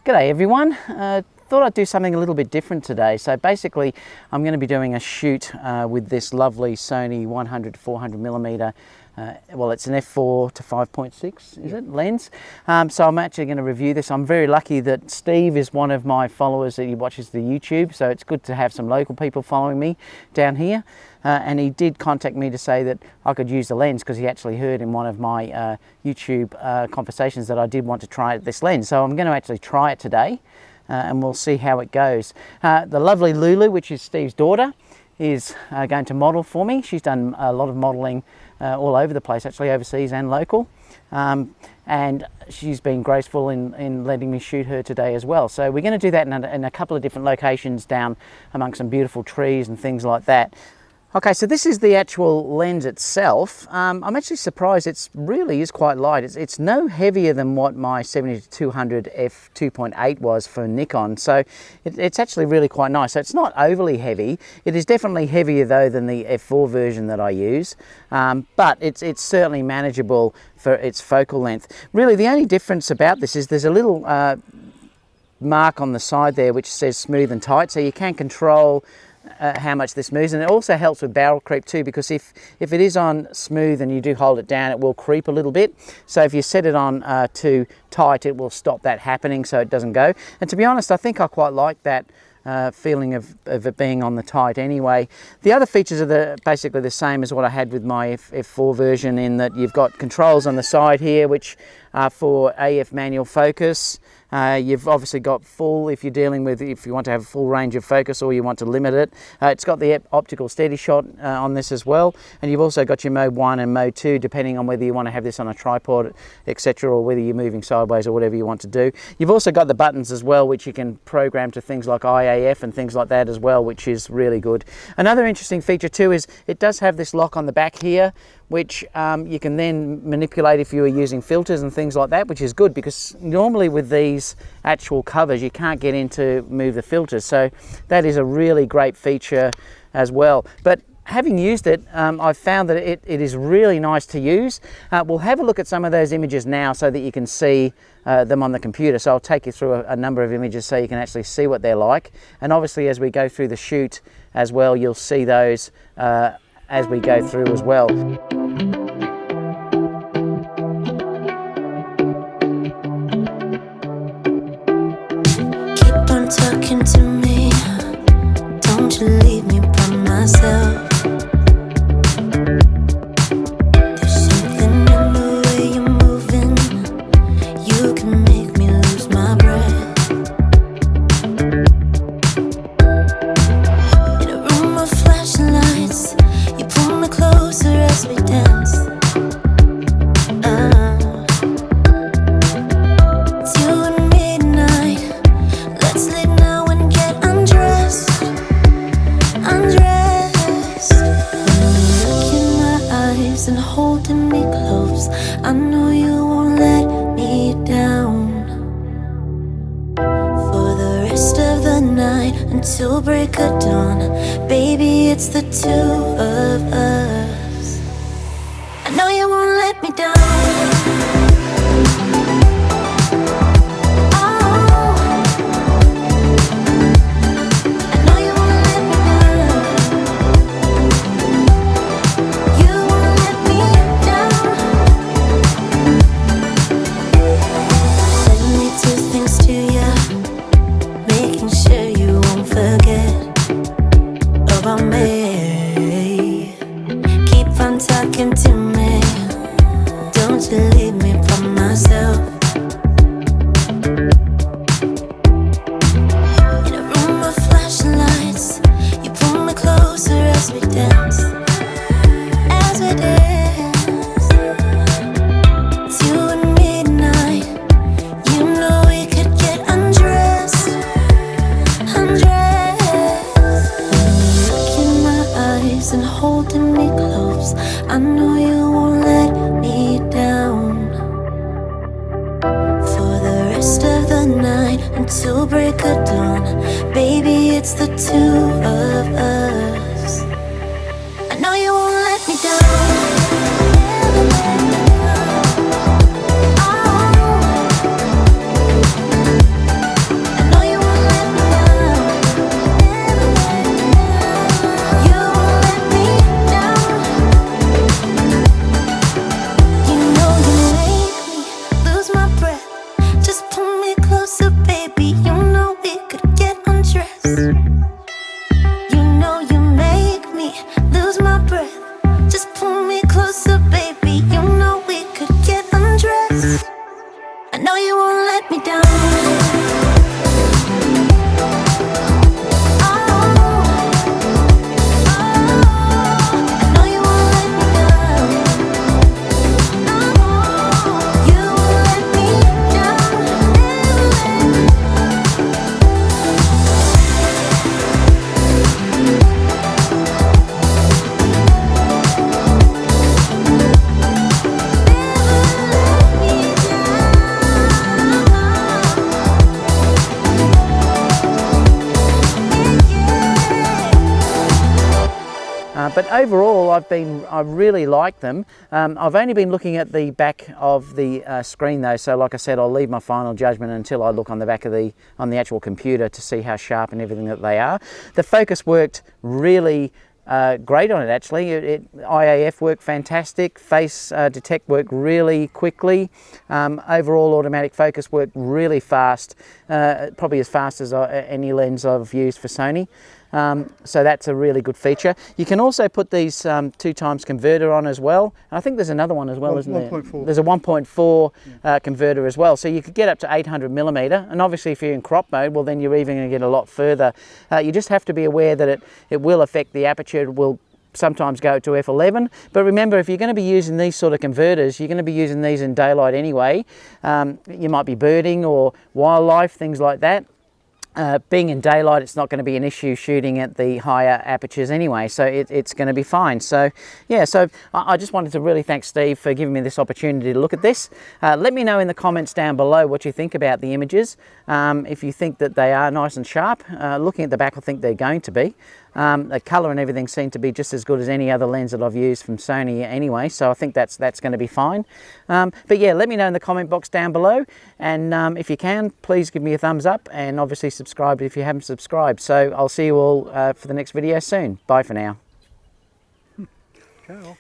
G'day everyone. Thought I'd do something a little bit different today. So basically I'm going to be doing a shoot with this lovely Sony 100 to 400 millimeter, well, it's an f4 to 5.6 is it, lens. So I'm actually going to review this. I'm very lucky that Steve is one of my followers that he watches the YouTube, so it's good to have some local people following me down here. And he did contact me to say that I could use the lens because he actually heard in one of my YouTube conversations that I did want to try this lens. So I'm going to actually try it today and we'll see how it goes. The lovely Lulu, which is Steve's daughter, is going to model for me. She's done a lot of modeling all over the place, actually overseas and local. And she's been graceful in letting me shoot her today as well. So we're going to do that in a couple of different locations down among some beautiful trees and things like that. Okay, so this is the actual lens itself. I'm actually surprised it really is quite light. It's no heavier than what my 70-200 f2.8 was for Nikon, so it's actually really quite nice. So it's not overly heavy. It is definitely heavier though than the f4 version that I use, but it's certainly manageable for its focal length. Really, the only difference about this is there's a little mark on the side there which says smooth and tight, so you can control how much this moves, and it also helps with barrel creep too, because if it is on smooth and you do hold it down, it will creep a little bit. So if you set it on too tight, it will stop that happening so it doesn't go. And to be honest, I think I quite like that feeling of it being on the tight anyway. The other features are basically the same as what I had with my f4 version, in that you've got controls on the side here which are for AF manual focus. You've obviously got full if you're dealing with, if you want to have a full range of focus or you want to limit it. It's got the optical steady shot on this as well, and you've also got your mode 1 and mode 2 depending on whether you want to have this on a tripod, etc., or whether you're moving sideways or whatever you want to do. You've also got the buttons as well, which you can program to things like IAF and things like that as well, which is really good. Another interesting feature too is it does have this lock on the back here, which you can then manipulate if you are using filters and things like that, which is good because normally with these actual covers you can't get in to move the filters, so that is a really great feature as well. But having used it, I've found that it is really nice to use. We'll have a look at some of those images now so that you can see them on the computer. So I'll take you through a number of images so you can actually see what they're like, and obviously as we go through the shoot as well, you'll see those as we go through as well. Keep on talking to me, don't you leave me by myself. There's something in the way you're moving, you can make me lose my breath. In a room of flashing lights, you pull me closer as we dance. It's you and me tonight. Let's leave now and get undressed. Undressed. When you look in my eyes and holding me close, I know you won't let me down. For the rest of the night until break of dawn, baby, it's the two of us. I know you won't let me down. Talking to me, don't you leave me by myself. In a room of flashing lights, you pull me closer as we dance. As we dance, it's you and me tonight. You know we could get undressed. Undressed. When you look in my eyes and holding me close, I know you won't let me down. For the rest of the night until break of dawn, baby, it's the two of us. I know you won't let me down. Oh. let me down. But overall, I really like them. I've only been looking at the back of the screen though, so like I said, I'll leave my final judgment until I look on the back of on the actual computer to see how sharp and everything that they are. The focus worked really great on it actually. IAF worked fantastic, face detect worked really quickly, overall automatic focus worked really fast, probably as fast as any lens I've used for Sony. So that's a really good feature. You can also put these 2x converter on as well. I think there's another one as well, isn't there? 1.4. There's a 1.4 converter as well. So you could get up to 800mm, and obviously if you're in crop mode, well then you're even going to get a lot further. You just have to be aware that it will affect the aperture. It will sometimes go to f11, but remember, if you're going to be using these sort of converters, you're going to be using these in daylight anyway. You might be birding or wildlife, things like that. Being in daylight, it's not going to be an issue shooting at the higher apertures anyway, so it's going to be fine. So yeah, so I just wanted to really thank Steve for giving me this opportunity to look at this. Let me know in the comments down below what you think about the images. If you think that they are nice and sharp. Looking at the back, I think they're going to be. The colour and everything seem to be just as good as any other lens that I've used from Sony anyway, so I think that's going to be fine. But yeah, let me know in the comment box down below, and if you can, please give me a thumbs up, and obviously subscribe if you haven't subscribed. So I'll see you all for the next video soon. Bye for now. Ciao.